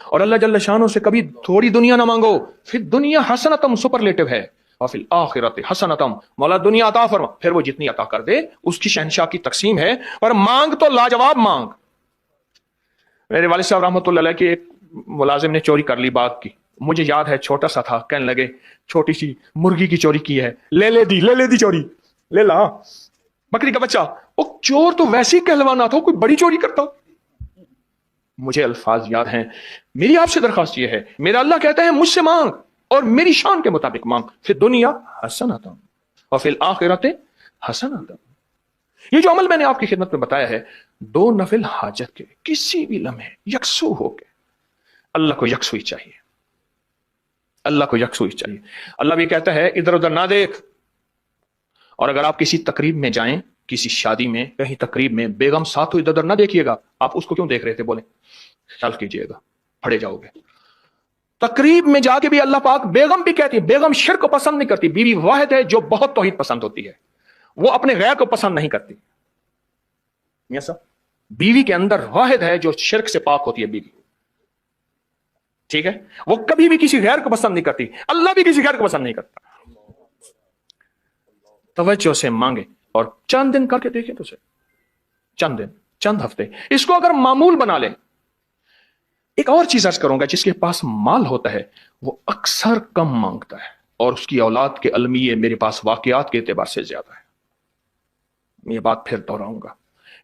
اور اللہ جل شانہ سے کبھی تھوڑی دنیا نہ مانگو، پھر دنیا حسنتم سپرلیٹو ہے، اور فی الآخرۃ حسنتم، مولا دنیا عطا فرما، پھر وہ جتنی عطا کر دے اس کی شہنشاہ کی تقسیم ہے، اور مانگ تو لاجواب مانگ۔ میرے والد صاحب رحمۃ اللہ علیہ کے ایک ملازم نے چوری کر لی باغ کی، مجھے یاد ہے چھوٹا سا تھا، کہنے لگے چھوٹی سی مرغی کی چوری کی ہے، لے لے دی چوری، لے لا بکری کا بچہ، وہ چور تو ویسے ہی کہلوانا تھا، کوئی بڑی چوری کرتا۔ مجھے الفاظ یاد ہیں۔ میری آپ سے درخواست یہ ہے، میرا اللہ کہتا ہے مجھ سے مانگ اور میری شان کے مطابق مانگ، پھر دنیا حسنۃ اور فی الآخرۃ حسنۃ۔ یہ جو عمل میں نے آپ کی خدمت میں بتایا ہے، 2 نفل حاجت کے کسی بھی لمحے یکسو ہو کے، اللہ کو یکسوئی چاہیے، اللہ کو یکسوئی چاہیے۔ اللہ بھی کہتا ہے ادھر ادھر نہ دیکھ، اور اگر آپ کسی تقریب میں جائیں، کسی شادی میں، کہیں تقریب میں، بیگم ساتھ ہو، ادھر ادھر نہ دیکھیے گا، آپ اس کو کیوں دیکھ رہے تھے بولیں، خیال کیجئے گا پھڑے جاؤ گے۔ تقریب میں جا کے بھی اللہ پاک، بیگم بھی کہتی ہے، بیگم شرک کو پسند نہیں کرتی، بیوی واحد ہے جو بہت توحید پسند ہوتی ہے، وہ اپنے غیر کو پسند نہیں کرتی۔ میاں صاحب، بیوی کے اندر واحد ہے جو شرک سے پاک ہوتی ہے بیوی، ٹھیک ہے، وہ کبھی بھی کسی غیر کو پسند نہیں کرتی، اللہ بھی کسی غیر کو پسند نہیں کرتا۔ توجہ سے مانگے اور چند دن کر کے دیکھیں تو سے، چند دن، چند ہفتے، اس کو اگر معمول بنا لیں۔ ایک اور چیز عرض کروں گا، جس کے پاس مال ہوتا ہے وہ اکثر کم مانگتا ہے، اور اس کی اولاد کے المیے میرے پاس واقعات کے اعتبار سے زیادہ ہے۔ میں یہ بات پھر دہراؤں گا،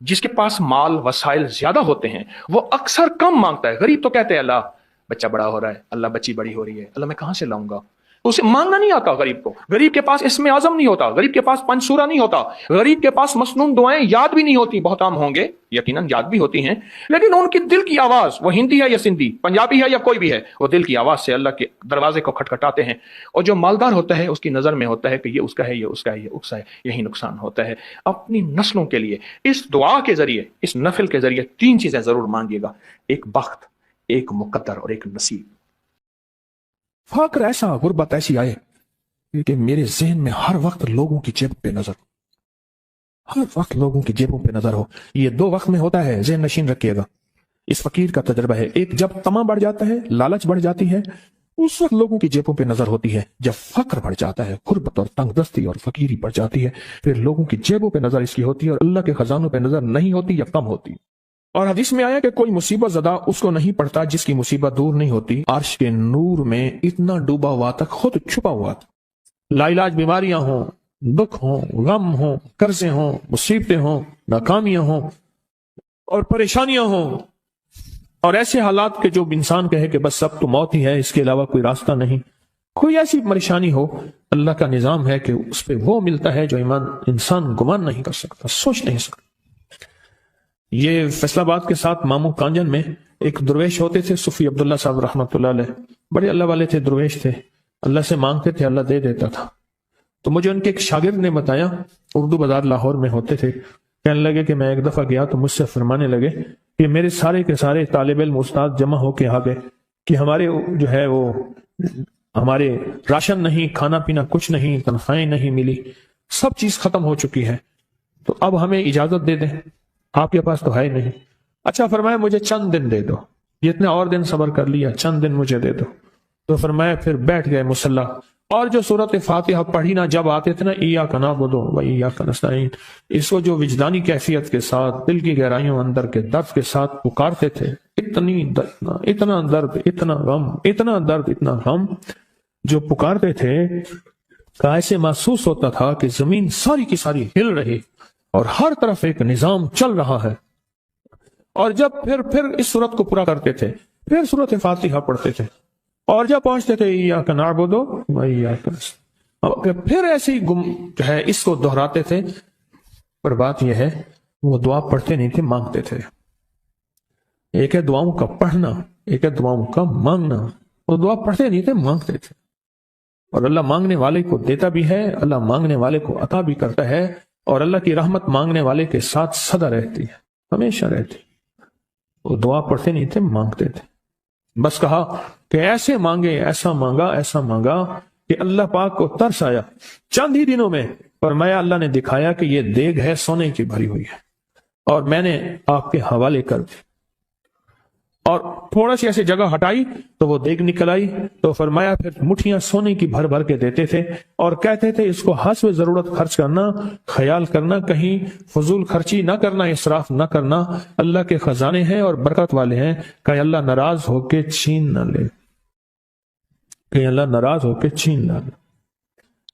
جس کے پاس مال وسائل زیادہ ہوتے ہیں وہ اکثر کم مانگتا ہے۔ غریب تو کہتے ہیں اللہ بچہ بڑا ہو رہا ہے، اللہ بچی بڑی ہو رہی ہے، اللہ میں کہاں سے لاؤں گا، اسے مانگنا نہیں آتا غریب کو۔ غریب کے پاس اسم اعظم نہیں ہوتا، غریب کے پاس پنج سورہ نہیں ہوتا، غریب کے پاس مسنون دعائیں یاد بھی نہیں ہوتی، بہت عام ہوں گے یقیناً یاد بھی ہوتی ہیں، لیکن ان کی دل کی آواز، وہ ہندی ہے یا سندھی، پنجابی ہے یا کوئی بھی ہے، وہ دل کی آواز سے اللہ کے دروازے کو کھٹکھٹاتے ہیں۔ اور جو مالدار ہوتا ہے اس کی نظر میں ہوتا ہے کہ یہ اس کا ہے، یہ اس کا ہے، یہ اس کا ہے، یہی نقصان ہوتا ہے۔ اپنی نسلوں کے لیے اس دعا کے ذریعے، اس نفل کے ذریعے 3 چیزیں ضرور مانگیے گا، ایک بخت، ایک مقدر اور ایک نصیب۔ فقر ایسا، غربت ایسی آئے کہ میرے ذہن میں ہر وقت لوگوں کی جیب پہ نظر، ہر وقت لوگوں کی جیبوں پہ نظر ہو۔ یہ 2 وقت میں ہوتا ہے، ذہن نشین رکھیے گا۔ اس فقیر کا تجربہ ہے، ایک جب طمع بڑھ جاتا ہے، لالچ بڑھ جاتی ہے، اس وقت لوگوں کی جیبوں پہ نظر ہوتی ہے۔ جب فقر بڑھ جاتا ہے، غربت اور تنگ دستی اور فقیری بڑھ جاتی ہے، پھر لوگوں کی جیبوں پہ نظر اس کی ہوتی ہے اور اللہ کے خزانوں پہ نظر نہیں ہوتی یا کم ہوتی۔ اور حدیث میں آیا کہ کوئی مصیبت زدہ اس کو نہیں پڑتا جس کی مصیبت دور نہیں ہوتی۔ عرش کے نور میں اتنا ڈوبا ہوا تھا، خود چھپا ہوا تھا۔ لا علاج بیماریاں ہوں، دکھ ہوں، غم ہوں، قرضے ہوں، مصیبتیں ہوں، ناکامیاں ہوں اور پریشانیاں ہوں، اور ایسے حالات کے جو انسان کہے کہ بس سب تو موت ہی ہے، اس کے علاوہ کوئی راستہ نہیں۔ کوئی ایسی پریشانی ہو، اللہ کا نظام ہے کہ اس پہ وہ ملتا ہے جو انسان گمان نہیں کر سکتا، سوچ نہیں سکتا۔ یہ فیصل آباد کے ساتھ مامو کانجن میں ایک درویش ہوتے تھے، صوفی عبداللہ صاحب رحمۃ اللہ علیہ، بڑے اللہ والے تھے، درویش تھے، اللہ سے مانگتے تھے، اللہ دے دیتا تھا۔ تو مجھے ان کے ایک شاگرد نے بتایا، اردو بازار لاہور میں ہوتے تھے، کہنے لگے کہ میں ایک دفعہ گیا تو مجھ سے فرمانے لگے کہ میرے سارے کے سارے طالب علم استاد جمع ہو کے آ گئے کہ ہمارے جو ہے وہ ہمارے راشن نہیں، کھانا پینا کچھ نہیں، تنخواہیں نہیں ملی، سب چیز ختم ہو چکی ہے، تو اب ہمیں اجازت دے دیں، آپ کے پاس تو ہے نہیں۔ اچھا فرمایا مجھے چند دن دے دو، یہ اتنے اور دن صبر کر لیا، چند دن مجھے دے دو۔ تو فرمایا پھر بیٹھ گئے مصلی، اور جو سورۃ فاتحہ پڑھی نا جب آتے تھے نا، ایاک نعبد و ایاک نستعین، اس کو جو وجدانی کیفیت کے ساتھ، دل کی گہرائیوں اندر کے درد کے ساتھ پکارتے تھے، اتنا درد، اتنا غم، اتنا درد، اتنا غم جو پکارتے تھے کہ ایسے محسوس ہوتا تھا کہ زمین ساری کی ساری ہل رہی اور ہر طرف ایک نظام چل رہا ہے۔ اور جب پھر اس صورت کو پورا کرتے تھے، پھر سورۃ فاتحہ پڑھتے تھے، اور جب پہنچتے تھے ایاک نعبد و ایاک نستعین، پھر ایسے ہی جو ہے اس کو دہراتے تھے۔ پر بات یہ ہے وہ دعا پڑھتے نہیں تھے، مانگتے تھے۔ ایک ہے دعاؤں کا پڑھنا، ایک ہے دعاؤں کا مانگنا۔ وہ دعا پڑھتے نہیں تھے، مانگتے تھے، اور اللہ مانگنے والے کو دیتا بھی ہے، اللہ مانگنے والے کو عطا بھی کرتا ہے، اور اللہ کی رحمت مانگنے والے کے ساتھ سدا رہتی ہے، ہمیشہ رہتی۔ وہ دعا پڑھتے نہیں تھے، مانگتے تھے۔ بس کہا کہ ایسے مانگے، ایسا مانگا، ایسا مانگا کہ اللہ پاک کو ترس آیا۔ چند ہی دنوں میں فرمایا، اللہ نے دکھایا کہ یہ دیگ ہے، سونے کی بھری ہوئی ہے، اور میں نے آپ کے حوالے کر دی۔ اور تھوڑا سی ایسی جگہ ہٹائی تو وہ دیگ نکل آئی. تو فرمایا پھر مٹھیاں سونے کی بھر بھر کے دیتے تھے اور کہتے تھے اس کو حسب ضرورت خرچ کرنا, خیال کرنا, کہیں فضول خرچی نہ کرنا, اسراف نہ کرنا. اللہ کے خزانے ہیں اور برکت والے ہیں, کہیں اللہ ناراض ہو کے چھین نہ لے, کہیں اللہ ناراض ہو کے چھین نہ لے.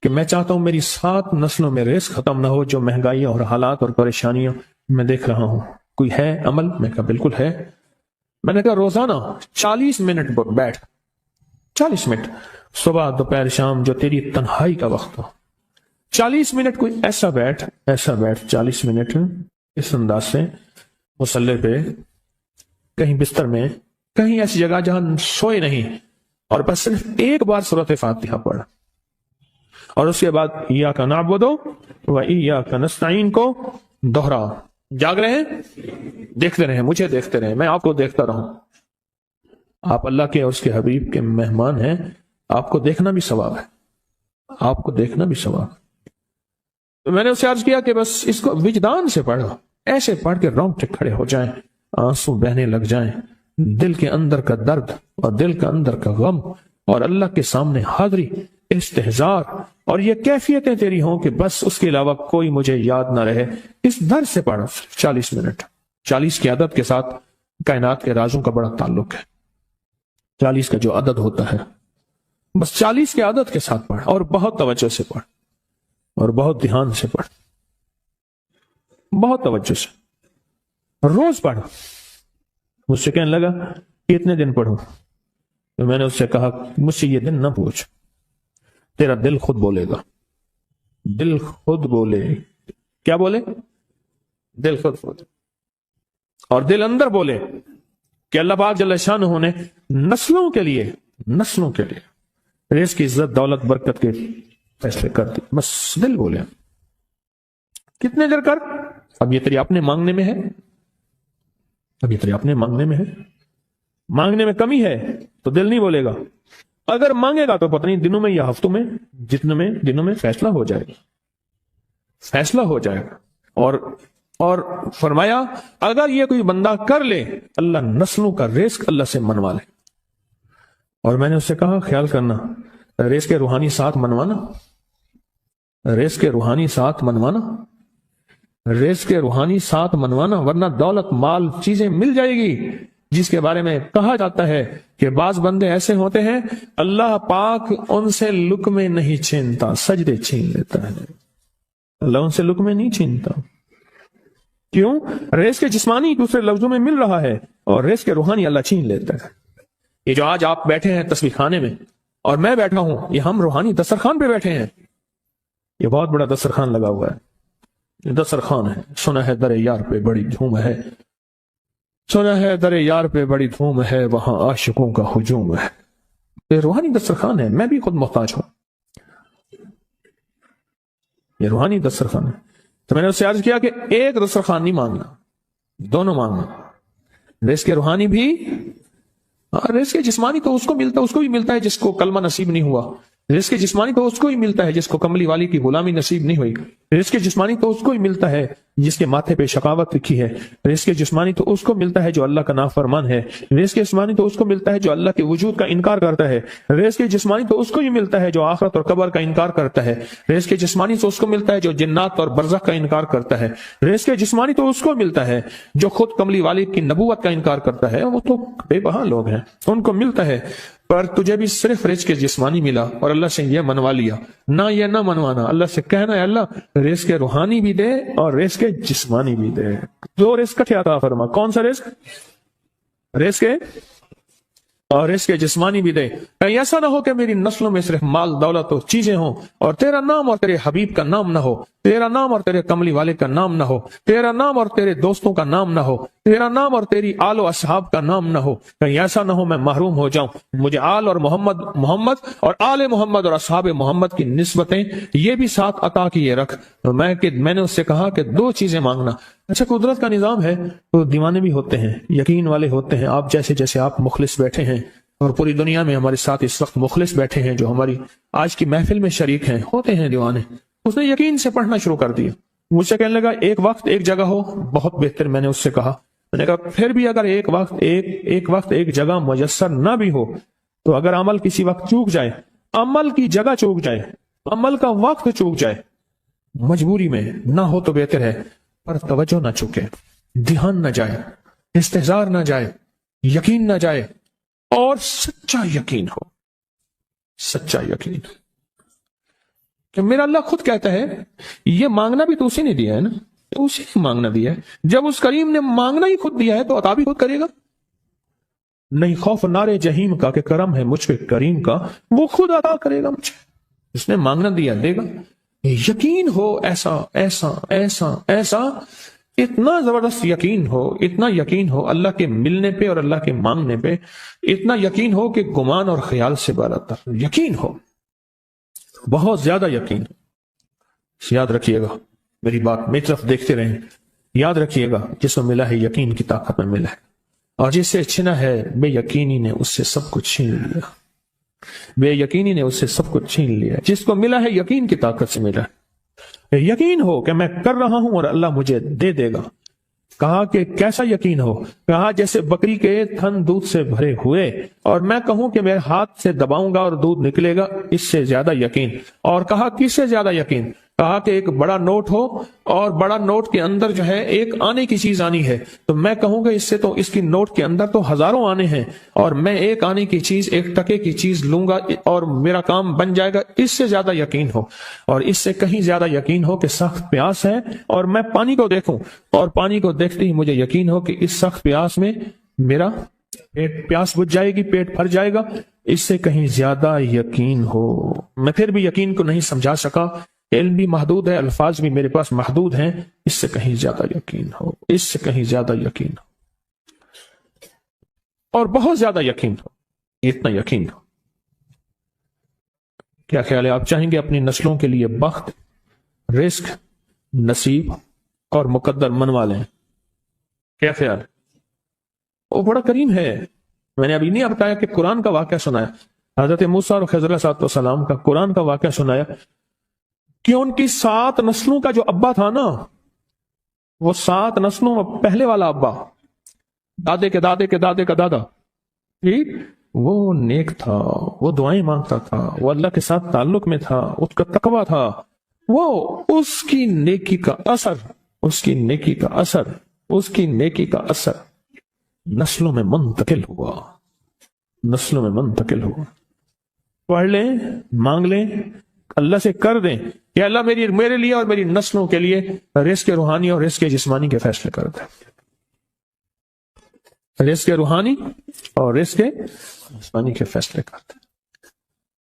کہ میں چاہتا ہوں میری 7 نسلوں میں ریس ختم نہ ہو جو مہنگائی اور حالات اور پریشانیاں میں دیکھ رہا ہوں. کوئی ہے عمل؟ میں کہا بالکل ہے. میں نے کہا روزانہ 40 منٹ بیٹھ, 40 منٹ صبح دوپہر شام جو تیری تنہائی کا وقت ہو, 40 منٹ کوئی ایسا بیٹھ 40 منٹ اس انداز سے مصلی پہ, کہیں بستر میں, کہیں ایسی جگہ جہاں سوئے نہیں, اور بس صرف ایک بار سورۃ فاتحہ پڑھ, اور اس کے بعد ایاک نعبد و ایاک نستعین کو دوہرا. جاگ رہے ہیں, دیکھتے رہیں, مجھے دیکھتے رہیں, میں آپ کو دیکھتا رہوں. آپ اللہ کے اور اس کے حبیب کے مہمان ہیں, آپ کو دیکھنا بھی ثواب ہے, آپ کو دیکھنا بھی ثواب. تو میں نے اسے عرض کیا کہ بس اس کو وجدان سے پڑھو, ایسے پڑھ کے رونگٹے کھڑے ہو جائیں, آنسو بہنے لگ جائیں, دل کے اندر کا درد اور دل کا اندر کا غم اور اللہ کے سامنے حاضری, استحضار, اور یہ کیفیتیں تیری ہوں کہ بس اس کے علاوہ کوئی مجھے یاد نہ رہے. اس در سے پڑھ 40 منٹ. 40 کی عدد کے ساتھ کائنات کے رازوں کا بڑا تعلق ہے. 40 کا جو عدد ہوتا ہے, بس 40 کے عدد کے ساتھ پڑھ, اور بہت توجہ سے پڑھ, اور بہت دھیان سے پڑھ, بہت توجہ سے. روز پڑھ. مجھ سے کہنے لگا کہ اتنے دن پڑھوں. تو میں نے اس سے کہا مجھ سے یہ دن نہ پوچھ, تیرا دل خود بولے گا. دل خود بولے. کیا بولے؟ دل خود بولے. اور دل اندر بولے کہ اللہ پاک جل شانہ نے نسلوں کے لیے رزق کی عزت, دولت, برکت کے فیصلے کر دی. بس دل بولے. کتنے دیر کر؟ اب یہ تیری اپنے مانگنے میں ہے, اب یہ تیری اپنے مانگنے میں ہے. مانگنے میں کمی ہے تو دل نہیں بولے گا. اگر مانگے گا تو پتہ نہیں دنوں میں یا ہفتوں میں, جتنے میں دنوں میں فیصلہ ہو جائے گا, فیصلہ ہو جائے گا. اور فرمایا اگر یہ کوئی بندہ کر لے, اللہ نسلوں کا رزق اللہ سے منوا لے. اور میں نے اس سے کہا خیال کرنا, رزق کے روحانی ساتھ منوانا, رزق کے روحانی ساتھ منوانا, رزق کے روحانی ساتھ منوانا, ورنہ دولت, مال, چیزیں مل جائے گی جس کے بارے میں کہا جاتا ہے کہ بعض بندے ایسے ہوتے ہیں اللہ پاک ان سے لقمے نہیں چھینتا, سجدے چھین لیتا ہے. اللہ ان سے لقمے نہیں چھینتا. کیوں؟ رزق کے جسمانی دوسرے لفظوں میں مل رہا ہے, اور رزق کے روحانی اللہ چھین لیتا ہے. یہ جو آج آپ بیٹھے ہیں تسبیح خانے میں اور میں بیٹھا ہوں, یہ ہم روحانی دسترخوان پہ بیٹھے ہیں. یہ بہت بڑا دسترخوان لگا ہوا ہے, یہ دسترخوان ہے. سنا ہے در یار پہ بڑی دھوم ہے, سنا ہے در یار پہ بڑی دھوم ہے, وہاں عاشقوں کا ہجوم ہے. یہ روحانی دسترخوان ہے, میں بھی خود محتاج ہوں. یہ روحانی دسترخوان ہے. تو میں نے اس سے عرض کیا کہ ایک دسترخوان نہیں مانگنا, دونوں مانگنا. رزق کے روحانی بھی, رزق کے جسمانی تو اس کو بھی ملتا ہے جس کو کلمہ نصیب نہیں ہوا. رزق جسمانی تو اس کو ہی ملتا ہے جس کو کملی والی کی غلامی نصیب نہیں ہوئی. رزق جسمانی تو اس کو ہی ملتا ہے جس کے ماتھے پہ شقاوت لکھی ہے. رزق جسمانی تو اس کو ملتا ہے جو اللہ کا نافرمان ہے. رزق جسمانی تو اس کو ملتا ہے جو اللہ کے وجود کا انکار کرتا ہے. رزق جسمانی تو اس کو ہی ملتا ہے جو آخرت اور قبر کا انکار کرتا ہے. رزق جسمانی تو اس کو ملتا ہے جو جنات اور برزخ کا انکار کرتا ہے. رزق جسمانی تو اس کو ملتا ہے جو خود کملی والی کی نبوت کا انکار کرتا ہے. وہ تو بے بہا لوگ ہیں, ان کو ملتا ہے. پر تجھے بھی صرف رزق جسمانی ملا اور اللہ سے یہ منوا لیا. نہ یہ نہ منوانا, اللہ سے کہنا ہے اللہ رزق روحانی بھی دے اور رزق جسمانی بھی دے. دو رزق کٹھے عطا فرما. کون سا رزق؟ رزق اور رزق جسمانی بھی دے. کہیں ایسا نہ ہو کہ میری نسلوں میں صرف مال, دولت و چیزیں ہوں اور تیرا نام اور تیرے حبیب کا نام نہ ہو, تیرا نام اور تیرے کملی والے کا نام نہ ہو, تیرا نام اور تیرے دوستوں کا نام نہ ہو, تیرا نام اور تیری آل و اصحاب کا نام نہ ہو. کہیں ایسا نہ ہو میں محروم ہو جاؤں. مجھے آل اور محمد اور آل محمد اور اصحاب محمد کی نسبتیں یہ بھی ساتھ عطا کیے رکھ. میں نے اس سے کہا کہ دو چیزیں مانگنا. اچھا قدرت کا نظام ہے تو دیوانے بھی ہوتے ہیں, یقین والے ہوتے ہیں. آپ جیسے آپ مخلص بیٹھے ہیں اور پوری دنیا میں ہمارے ساتھ اس وقت مخلص بیٹھے ہیں جو ہماری آج کی محفل میں شریک ہیں, ہوتے ہیں دیوانے. اس نے یقین سے پڑھنا شروع کر دیا. مجھ سے کہنے لگا ایک وقت ایک جگہ ہو, بہت بہتر. میں نے اس سے کہا میں نے کہا پھر بھی اگر ایک وقت ایک جگہ میسر نہ بھی ہو تو اگر عمل کسی وقت چوک جائے، عمل کی جگہ چوک جائے، عمل کا وقت چوک جائے، مجبوری میں نہ ہو تو بہتر ہے، پر توجہ نہ چوکے، دھیان نہ جائے، استحضار نہ جائے، یقین نہ جائے، اور سچا یقین ہو، سچا یقین کہ میرا اللہ خود کہتا ہے یہ مانگنا بھی تو اسی نے دیا ہے نا، اسی نے مانگنا دیا ہے، جب اس کریم نے مانگنا ہی خود دیا ہے تو عطا بھی خود کرے گا۔ نہیں خوف نارے جہیم کا کہ کرم ہے مجھ پہ کریم کا، وہ خود عطا کرے گا مجھے، اس نے مانگنا دیا دے گا۔ یقین ہو ایسا ایسا ایسا ایسا، اتنا زبردست یقین ہو، اتنا یقین ہو اللہ کے ملنے پہ اور اللہ کے مانگنے پہ، اتنا یقین ہو کہ گمان اور خیال سے بالاتر یقین ہو، بہت زیادہ یقین ہو۔ یاد رکھیے گا میری بات، میری طرف دیکھتے رہیں، یاد رکھیے گا جس کو ملا ہے یقین کی طاقت میں ملا ہے، اور جس سے چھنا ہے بے یقینی نے اس سے سب کچھ چھین لیا، بے یقینی نے اس سے سب کچھ چھین لیا۔ جس کو ملا ہے یقین کی طاقت سے ملا ہے، یقین ہو کہ میں کر رہا ہوں اور اللہ مجھے دے دے گا۔ کہا کہ کیسا یقین ہو؟ کہا جیسے بکری کے تھن دودھ سے بھرے ہوئے اور میں کہوں کہ میرے ہاتھ سے دباؤں گا اور دودھ نکلے گا، اس سے زیادہ یقین۔ اور کہا کس سے زیادہ یقین؟ کہا کہ ایک بڑا نوٹ ہو اور بڑا نوٹ کے اندر جو ہے ایک آنے کی چیز آنی ہے، تو میں کہوں گا اس سے تو اس کی نوٹ کے اندر تو ہزاروں آنے ہیں، اور میں ایک آنے کی چیز، ایک ٹکے کی چیز لوں گا اور میرا کام بن جائے گا۔ اس سے زیادہ یقین ہو، اور اس سے کہیں زیادہ یقین ہو کہ سخت پیاس ہے اور میں پانی کو دیکھوں، اور پانی کو دیکھتے ہی مجھے یقین ہو کہ اس سخت پیاس میں میرا پیاس بجھ جائے گی، پیٹ بھر جائے گا۔ اس سے کہیں زیادہ یقین ہو۔ میں پھر بھی یقین کو نہیں سمجھا سکا، علم بھی محدود ہے، الفاظ بھی میرے پاس محدود ہیں، اس سے کہیں زیادہ یقین ہو، اس سے کہیں زیادہ یقین ہو، اور بہت زیادہ یقین ہو، اتنا یقین ہو۔ کیا خیال ہے؟ آپ چاہیں گے اپنی نسلوں کے لیے بخت، رزق، نصیب اور مقدر منوا لیں؟ کیا خیال؟ وہ بڑا کریم ہے۔ میں نے ابھی نہیں بتایا کہ قرآن کا واقعہ سنایا، حضرت موسیٰ اور خضر علیہ السلام کا قرآن کا واقعہ سنایا کہ ان کی 7 نسلوں کا جو ابا تھا نا، وہ 7 نسلوں میں پہلے والا ابا، دادے کے دادے کے دادے کا دادا، ٹھیک، وہ نیک تھا، وہ دعائیں مانگتا تھا، وہ اللہ کے ساتھ تعلق میں تھا، اس کا تقویٰ تھا، وہ اس کی نیکی کا اثر، اس کی نیکی کا اثر، اس کی نیکی کا اثر نسلوں میں منتقل ہوا، نسلوں میں منتقل ہوا۔ پڑھ لیں، مانگ لیں، اللہ سے کر دیں کہ اللہ میرے لیے اور میری نسلوں کے لیے رزق روحانی اور رزق جسمانی کے فیصلے کر دیں، رزق روحانی اور رزق جسمانی کے فیصلے کر دیں۔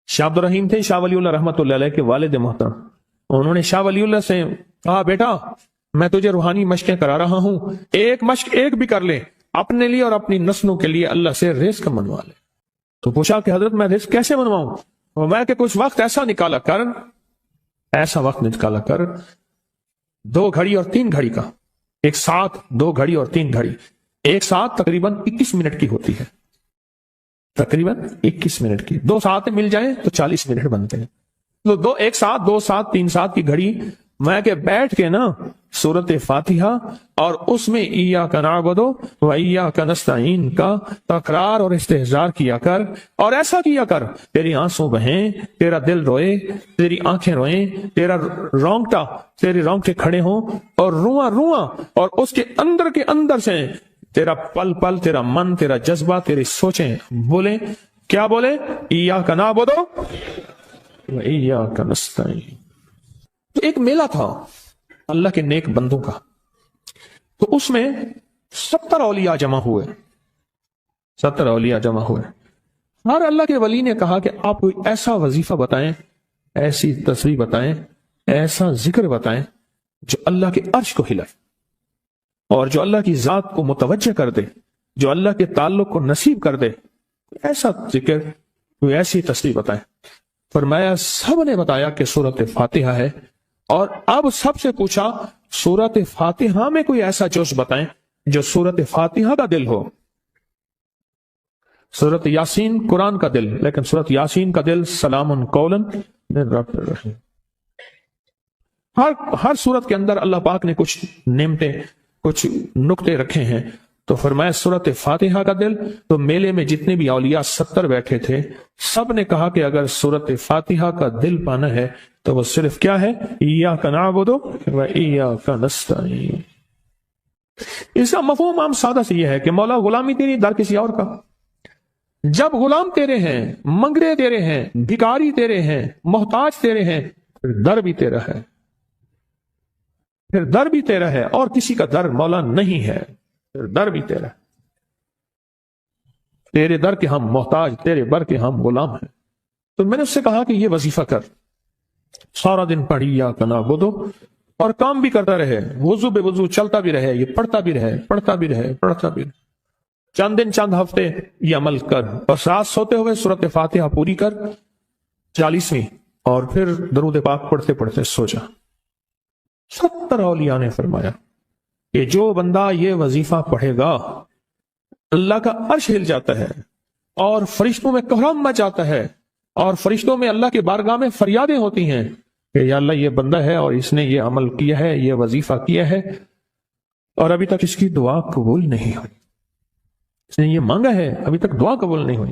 شاہ عبد الرحیم تھے شاہ ولی اللہ رحمۃ اللہ علیہ کے والد محترم، انہوں نے شاہ ولی اللہ سے کہا بیٹا میں تجھے روحانی مشقیں کرا رہا ہوں، ایک مشق ایک بھی کر لے اپنے لیے اور اپنی نسلوں کے لیے، اللہ سے رزق منوا لے۔ تو پوچھا کہ حضرت میں رزق کیسے منواؤں؟ میں کہ کچھ وقت ایسا نکالا کر، ایسا وقت نکالا کر 2 گھڑی اور 3 گھڑی کا، ایک ساتھ 2 گھڑی اور 3 گھڑی، ایک ساتھ تقریباً 21 منٹ کی ہوتی ہے، تقریباً 21 منٹ کی، 2 ساتھ مل جائیں تو 40 منٹ بنتے ہیں، تو ایک ساتھ 2 ساتھ 3 ساتھ کی گھڑی میں کہ بیٹھ کے نا سورت فاتحہ اور اس میں ایاک نعبد و ایاک نستعین کا تکرار اور استحضار کیا کر، اور ایسا کیا کر تیری آنسوں بہیں، تیرا دل روئے، تیری آنکھیں روئیں، تیرا تیرے رونگٹے کھڑے ہوں اور رواں اور اس کے اندر سے تیرا پل پل، تیرا من، تیرا جذبہ، تیری سوچیں بولیں، کیا بولیں؟ ایاک نعبد و ایاک نستعین۔ تو ایک میلہ تھا اللہ کے نیک بندوں کا، تو اس میں 70 اولیاء جمع ہوئے، 70 اولیاء جمع ہوئے۔ ہر اللہ کے ولی نے کہا کہ آپ کوئی ایسا وظیفہ بتائیں، ایسی تسبیح بتائیں، ایسا ذکر بتائیں جو اللہ کے عرش کو ہلائے اور جو اللہ کی ذات کو متوجہ کر دے، جو اللہ کے تعلق کو نصیب کر دے، ایسا ذکر، کوئی ایسی تسبیح بتائیں۔ فرمایا سب نے بتایا کہ سورۃ فاتحہ ہے، اور اب سب سے پوچھا سورۃ فاتحہ میں کوئی ایسا جز بتائیں جو سورۃ فاتحہ کا دل ہو۔ سورۃ یاسین قرآن کا دل، لیکن سورۃ یاسین کا دل سلام قولا من رب الرحیم۔ ہر سورت کے اندر اللہ پاک نے کچھ نعمتیں، کچھ نقطے رکھے ہیں، تو فرمایا سورت فاتحہ کا دل. تو میلے میں جتنے بھی اولیاء 70 بیٹھے تھے سب نے کہا کہ اگر سورت فاتحہ کا دل پانا ہے تو وہ صرف کیا ہے؟ ایاک نعبد و ایاک نستعین. اس کا مفہوم عام سادہ سے یہ ہے کہ مولا غلامی تیری در کسی اور کا. جب غلام تیرے ہیں، منگرے تیرے ہیں، بھکاری تیرے ہیں، محتاج تیرے ہیں، پھر در بھی تیرا ہے، پھر در بھی تیرا ہے، اور کسی کا در مولا نہیں ہے، پھر در بھی تیرا ہے. تیرے در کے ہم محتاج، تیرے بر کے ہم غلام ہیں. تو میں نے اس سے کہا کہ یہ وظیفہ کر، سارا دن پڑھی ایاک نعبد، اور کام بھی کرتا رہے، وضو بے وضو چلتا بھی رہے، یہ پڑھتا بھی رہے، پڑھتا بھی رہے، پڑھتا بھی رہے. چند دن چند ہفتے یہ عمل کر، اور رات سوتے ہوئے سورت فاتحہ پوری کر 40ویں، اور پھر درود پاک پڑھتے پڑھتے سو جا. 70 اولیاء نے فرمایا کہ جو بندہ یہ وظیفہ پڑھے گا اللہ کا عرش ہل جاتا ہے، اور فرشتوں میں کوہرام مچ جاتا ہے، اور فرشتوں میں اللہ کے بارگاہ میں فریادیں ہوتی ہیں کہ یا اللہ یہ بندہ ہے اور اس نے یہ عمل کیا ہے، یہ وظیفہ کیا ہے، اور ابھی تک اس کی دعا قبول نہیں ہوئی، اس نے یہ مانگا ہے ابھی تک دعا قبول نہیں ہوئی.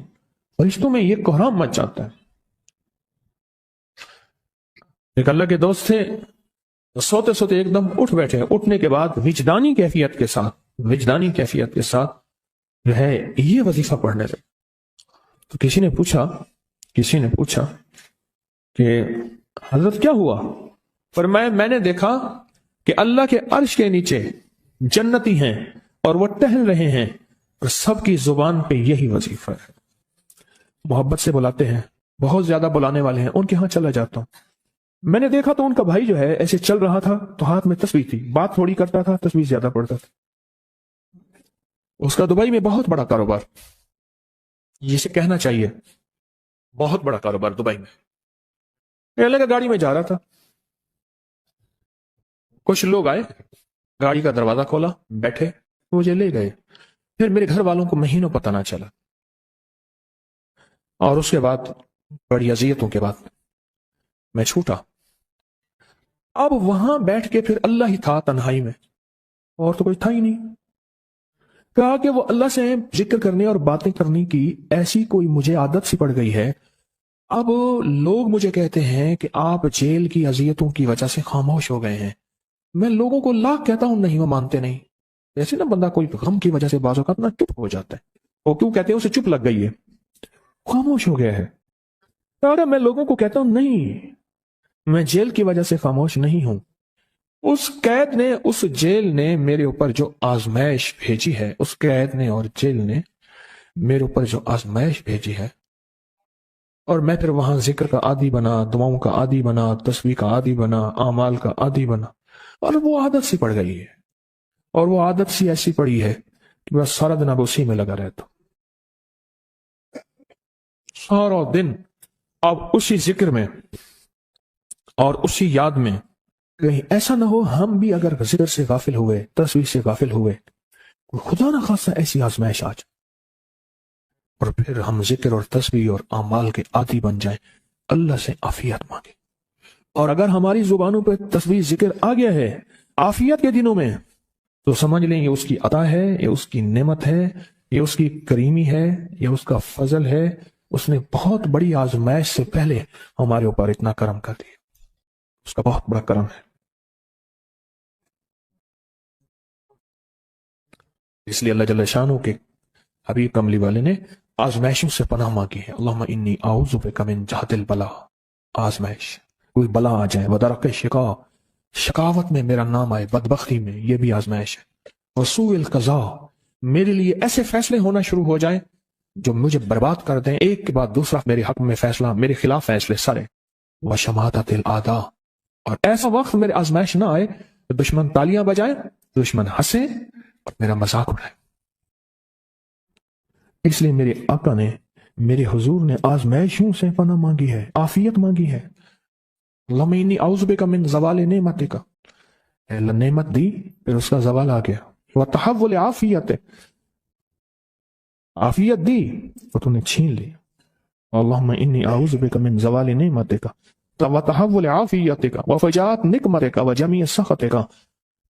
فرشتوں میں یہ کوہرام مچ جاتا ہے. ایک اللہ کے دوست تھے، سوتے سوتے ایک دم اٹھ بیٹھے. اٹھنے کے بعد وجدانی کیفیت کے ساتھ جو ہے یہ وظیفہ پڑھنے لگے. تو کسی نے پوچھا کہ حضرت کیا ہوا؟ فرمایا میں نے دیکھا کہ اللہ کے عرش کے نیچے جنتی ہیں اور وہ ٹہل رہے ہیں، اور سب کی زبان پہ یہی وظیفہ ہے. محبت سے بلاتے ہیں، بہت زیادہ بلانے والے ہیں، ان کے ہاں چلا جاتا ہوں. میں نے دیکھا تو ان کا بھائی جو ہے ایسے چل رہا تھا تو ہاتھ میں تسبیح تھی، بات تھوڑی کرتا تھا، تسبیح زیادہ پڑھتا تھا. اس کا دبئی میں بہت بڑا کاروبار، جسے کہنا چاہیے بہت بڑا کاروبار دبئی میں. اللہ کا گاڑی میں جا رہا تھا، کچھ لوگ آئے، گاڑی کا دروازہ کھولا، بیٹھے، مجھے لے گئے. پھر میرے گھر والوں کو مہینوں پتہ نہ چلا، اور اس کے بعد بڑی اذیتوں کے بعد میں چھوٹا. اب وہاں بیٹھ کے پھر اللہ ہی تھا تنہائی میں، اور تو کوئی تھا ہی نہیں. کہا کہ وہ اللہ سے ذکر کرنے اور باتیں کرنے کی ایسی کوئی مجھے عادت سی پڑ گئی ہے. اب لوگ مجھے کہتے ہیں کہ آپ جیل کی اذیتوں کی وجہ سے خاموش ہو گئے ہیں. میں لوگوں کو لاکھ کہتا ہوں، نہیں، وہ مانتے نہیں. ایسے نا بندہ کوئی غم کی وجہ سے بعض اوقات نا چپ ہو جاتا ہے. وہ کیوں کہتے ہیں؟ اسے چپ لگ گئی ہے، خاموش ہو گیا ہے. اگر میں لوگوں کو کہتا ہوں نہیں، میں جیل کی وجہ سے خاموش نہیں ہوں. اس قید نے، اس جیل نے میرے اوپر جو آزمائش بھیجی ہے، اس قید نے اور جیل نے میرے اوپر جو آزمائش بھیجی ہے، اور میں پھر وہاں ذکر کا عادی بنا، دعاؤں کا عادی بنا، تسبیح کا عادی بنا، اعمال کا عادی بنا، اور وہ عادت سی پڑ گئی ہے. اور وہ عادت سی ایسی پڑی ہے کہ بس سارا دن اب اسی میں لگا رہتا ہوں، سارا دن اب اسی ذکر میں اور اسی یاد میں. کہیں ایسا نہ ہو ہم بھی اگر ذکر سے غافل ہوئے، تسبیح سے غافل ہوئے، خدا نہ خاصا ایسی آزمائش آ جائے اور پھر ہم ذکر اور تسبیح اور اعمال کے عادی بن جائیں، اللہ سے عافیت مانگے. اور اگر ہماری زبانوں پہ تسبیح ذکر آ گیا ہے عافیت کے دنوں میں، تو سمجھ لیں یہ اس کی عطا ہے، یہ اس کی نعمت ہے، یہ اس کی کریمی ہے، یہ اس کا فضل ہے. اس نے بہت بڑی آزمائش سے پہلے ہمارے اوپر اتنا کرم کر دیا، اس کا بہت بڑا کرم ہے. اس لیے اللہ جل شانہ کے حبیب کملی والے نے آزمائشوں سے پناہ مانگی ہے. اللہم انی اعوذ بک من جہد البلاء. آزمائش، کوئی بلا آ جائے، ودرک شقاء، شقاوت میں میرا نام آئے، بدبختی میں، یہ بھی آزمائش ہے. وسوء القضاء، میرے لیے ایسے فیصلے ہونا شروع ہو جائیں جو مجھے برباد کر دیں، ایک کے بعد دوسرا میرے حق میں فیصلہ، میرے خلاف فیصلے سارے. وشماتۃ الاعداء، اور ایسا وقت میرے آزمائش نہ آئے تو دشمن تالیاں بجائیں، دشمن ہنسے اور میرا مذاق اڑائے. اس لیے میرے آقا نے، میرے حضور نے آزمائشوں سے پناہ مانگی ہے، عافیت مانگی ہے. اللہم انی اعوذ بک من زوال نعمتک، اے اللہ نعمت دی پھر اس کا زوال آ گیا. وتحول عافیت، عافیت دی تو تو نے چھین لی. اللہم انی اعوذ بک من زوال نعمتک وتحول عافیتک وفجاءت نقمتک وجمیع سخطک.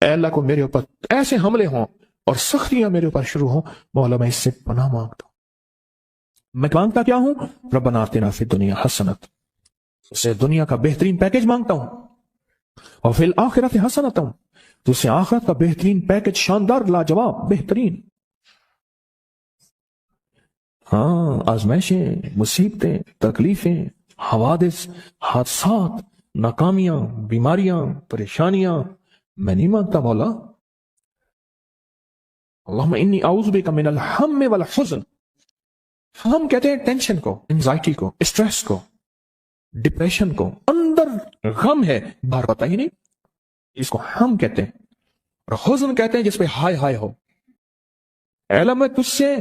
اے اللہ کو میرے اوپر ایسے حملے ہوں اور سختیاں میرے اوپر شروع ہوں، مولا میں اس سے پناہ مانگتا ہوں۔ میں مانگتا کیا ہوں؟ ربنا آتنا فی الدنیا حسنت، اسے دنیا کا بہترین پیکج مانگتا ہوں، اور فی الآخرت حسنت، تو اسے آخرت کا بہترین پیکج، شاندار، لاجواب، بہترین۔ ہاں، آزمائشیں، مصیبتیں، تکلیفیں، حوادث، حادثات، ناکامیاں، بیماریاں، پریشانیاں میں نہیں مانگتا مولا۔ اللہم انی اعوذ بک من الہم والحزن۔ ہم کہتے ہیں ٹینشن کو، انزائٹی کو، اسٹریس کو، ڈپریشن کو، اندر غم ہے باہر پتہ ہی نہیں، اس کو ہم کہتے ہیں۔ اور حزن کہتے ہیں جس پہ ہائے ہائے ہو۔ اے اللہ میں تجھ سے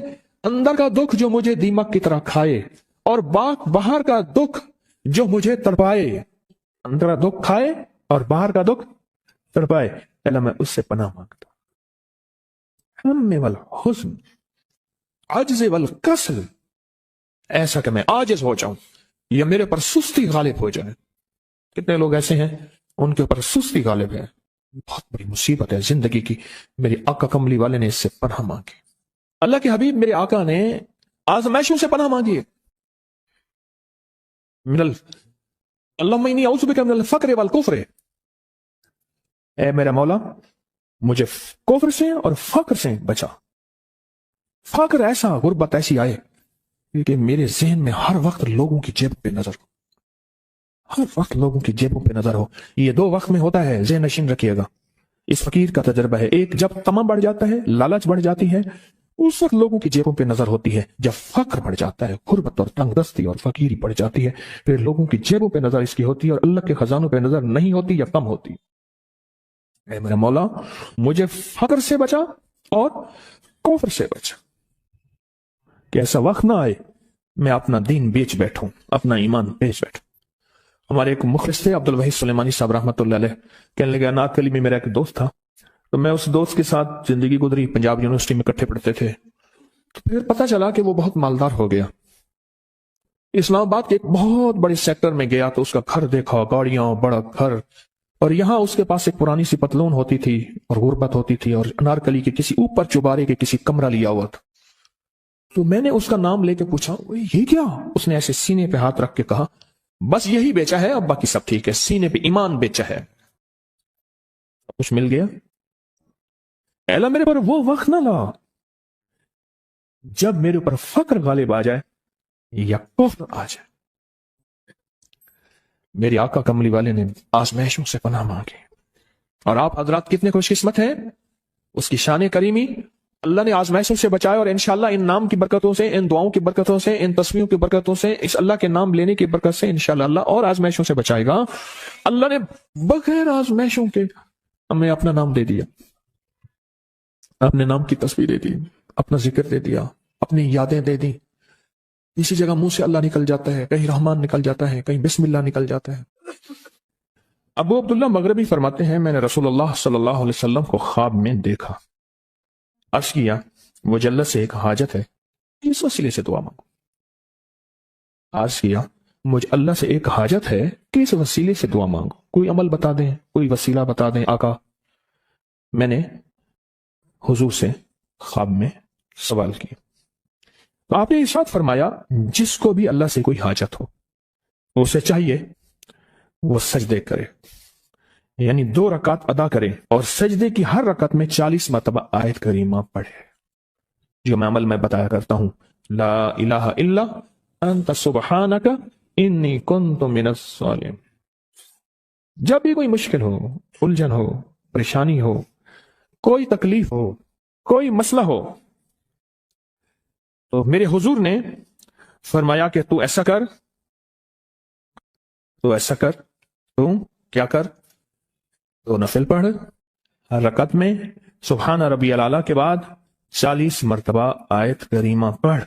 اندر کا دکھ جو مجھے دیمک کی طرح کھائے، اور باہر کا دکھ جو مجھے تڑپائے، اندر کا دکھ کھائے اور باہر کا دکھ تڑپائے، اے اللہ میں اس سے پناہ مانگتا ہوں۔ ہم والحزن، عجز والکسل، ایسا کہ میں عاجز ہو جاؤں یا میرے پر سستی غالب ہو جائے۔ کتنے لوگ ایسے ہیں ان کے اوپر سستی غالب ہے، بہت بڑی مصیبت ہے زندگی کی۔ میری آقا کملی والے نے اس سے پناہ مانگی، اللہ کے حبیب میرے آقا نے آزمائشوں سے پناہ مانگی ہے۔ اللہم انی اعوذ بک من الفقر والکفر، اے میرا مولا مجھے کفر سے اور فقر سے بچا۔ فقر ایسا، غربت ایسی آئے کہ میرے ذہن میں ہر وقت لوگوں کی جیب پہ نظر ہو، ہر وقت لوگوں کی جیبوں پہ نظر ہو۔ یہ دو وقت میں ہوتا ہے، ذہن نشین رکھیے گا، اس فقیر کا تجربہ ہے۔ ایک جب تمہ بڑھ جاتا ہے، لالچ بڑھ جاتی ہے، اس وقت لوگوں کی جیبوں پہ نظر ہوتی ہے۔ جب فقر بڑھ جاتا ہے، غربت اور تنگ دستی اور فقیری بڑھ جاتی ہے، پھر لوگوں کی جیبوں پہ نظر اس کی ہوتی ہے اور اللہ کے خزانوں پہ نظر نہیں ہوتی یا کم ہوتی۔ اے میرا مولا مجھے فقر سے بچا اور کفر سے بچا، کہ ایسا وقت نہ آئے میں اپنا دین بیچ بیٹھوں، اپنا ایمان بیچ بیٹھوں۔ ہمارے ایک مخلص تھے عبد الوحید سلیمانی صاحب رحمۃ اللہ علیہ، کہنے لگے نعت کلی میں میرا ایک دوست تھا، تو میں اس دوست کے ساتھ زندگی گزری، پنجاب یونیورسٹی میں اکٹھے پڑھتے تھے۔ تو پھر پتہ چلا کہ وہ بہت مالدار ہو گیا، اسلام آباد کے ایک بہت بڑے سیکٹر میں گیا تو اس کا گھر دیکھا، گاڑیاں، بڑا گھر، اور یہاں اس کے پاس ایک پرانی سی پتلون ہوتی تھی اور غربت ہوتی تھی، اور انارکلی کے کسی اوپر چبارے کے کسی کمرہ لیا ہوا تھا۔ تو میں نے اس کا نام لے کے پوچھا یہ کیا؟ اس نے ایسے سینے پہ ہاتھ رکھ کے کہا بس یہی بیچا ہے، اب باقی سب ٹھیک ہے، سینے پہ ایمان بیچا ہے، کچھ مل گیا۔ اے اللہ میرے پر وہ وقت نہ لا جب میرے اوپر فقر غالب آ جائے یا کفر آ جائے۔ میری آقا کملی والے نے آزمائشوں سے پناہ مانگی، اور آپ حضرات کتنے خوش قسمت ہیں، اس کی شان کریمی اللہ نے آزمائشوں سے بچایا، اور انشاءاللہ ان نام کی برکتوں سے، ان دعاؤں کی برکتوں سے، ان تصویروں کی برکتوں سے، اس اللہ کے نام لینے کی برکت سے انشاءاللہ اللہ اور آزمائشوں سے بچائے گا۔ اللہ نے بغیر آزمائشوں کے ہمیں اپنا نام دے دیا، اپنے نام کی تصویر دے دی، اپنا ذکر دے دیا، اپنی یادیں دے دی۔ اسی جگہ منہ سے اللہ نکل جاتا ہے، کہیں رحمان نکل جاتا ہے، کہیں بسم اللہ نکل جاتا ہے۔ ابو عبداللہ مغربی فرماتے ہیں میں نے رسول اللہ صلی اللہ علیہ وسلم کو خواب میں دیکھا، عرض کیا وہ جلت سے ایک حاجت ہے، کس وسیلے سے دعا مانگو؟ عرض کیا مجھ اللہ سے ایک حاجت ہے، کس وسیلے سے دعا مانگو؟ کوئی عمل بتا دیں، کوئی وسیلہ بتا دیں آقا۔ میں نے حضور سے خواب میں سوال کیا تو آپ نے ارشاد فرمایا جس کو بھی اللہ سے کوئی حاجت ہو اسے چاہیے وہ سجدے کرے، یعنی 2 رکعت ادا کرے، اور سجدے کی ہر رکعت میں 40 مرتبہ آیت کریمہ پڑھے، جو میں عمل میں بتایا کرتا ہوں، لا الہ الا انت سبحانک انی کنت من الظالمین۔ جب بھی کوئی مشکل ہو، الجھن ہو، پریشانی ہو، کوئی تکلیف ہو، کوئی مسئلہ ہو، تو میرے حضور نے فرمایا کہ تو ایسا کر، تو ایسا کر، تو کیا کر، تو نفل پڑھ، ہر رکعت میں سبحان ربی الاعلیٰ کے بعد 40 مرتبہ آیت کریمہ پڑھ،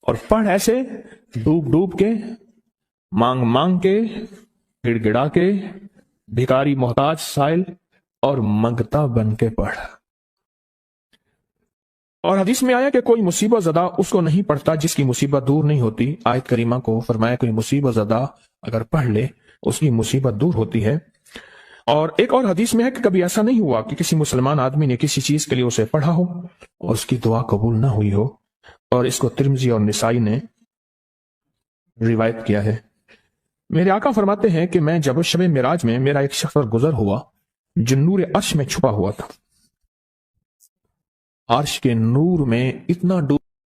اور پڑھ ایسے ڈوب ڈوب کے، مانگ مانگ کے، گڑ گڑا کے، بھکاری محتاج سائل اور منگتا بن کے پڑھ۔ اور حدیث میں آیا کہ کوئی مصیبت زدہ اس کو نہیں پڑھتا جس کی مصیبت دور نہیں ہوتی۔ آیت کریمہ کو فرمایا کوئی مصیبت زدہ اگر پڑھ لے اس کی مصیبت دور ہوتی ہے۔ اور ایک اور حدیث میں ہے کہ کبھی ایسا نہیں ہوا کہ کسی مسلمان آدمی نے کسی چیز کے لیے اسے پڑھا ہو اور اس کی دعا قبول نہ ہوئی ہو، اور اس کو ترمذی اور نسائی نے روایت کیا ہے۔ میرے آقا فرماتے ہیں کہ میں جب شب معراج میں میرا ایک شخص پر گزر ہوا جو نور عرش میں چھپا ہوا تھا، عرش کے نور میں اتنا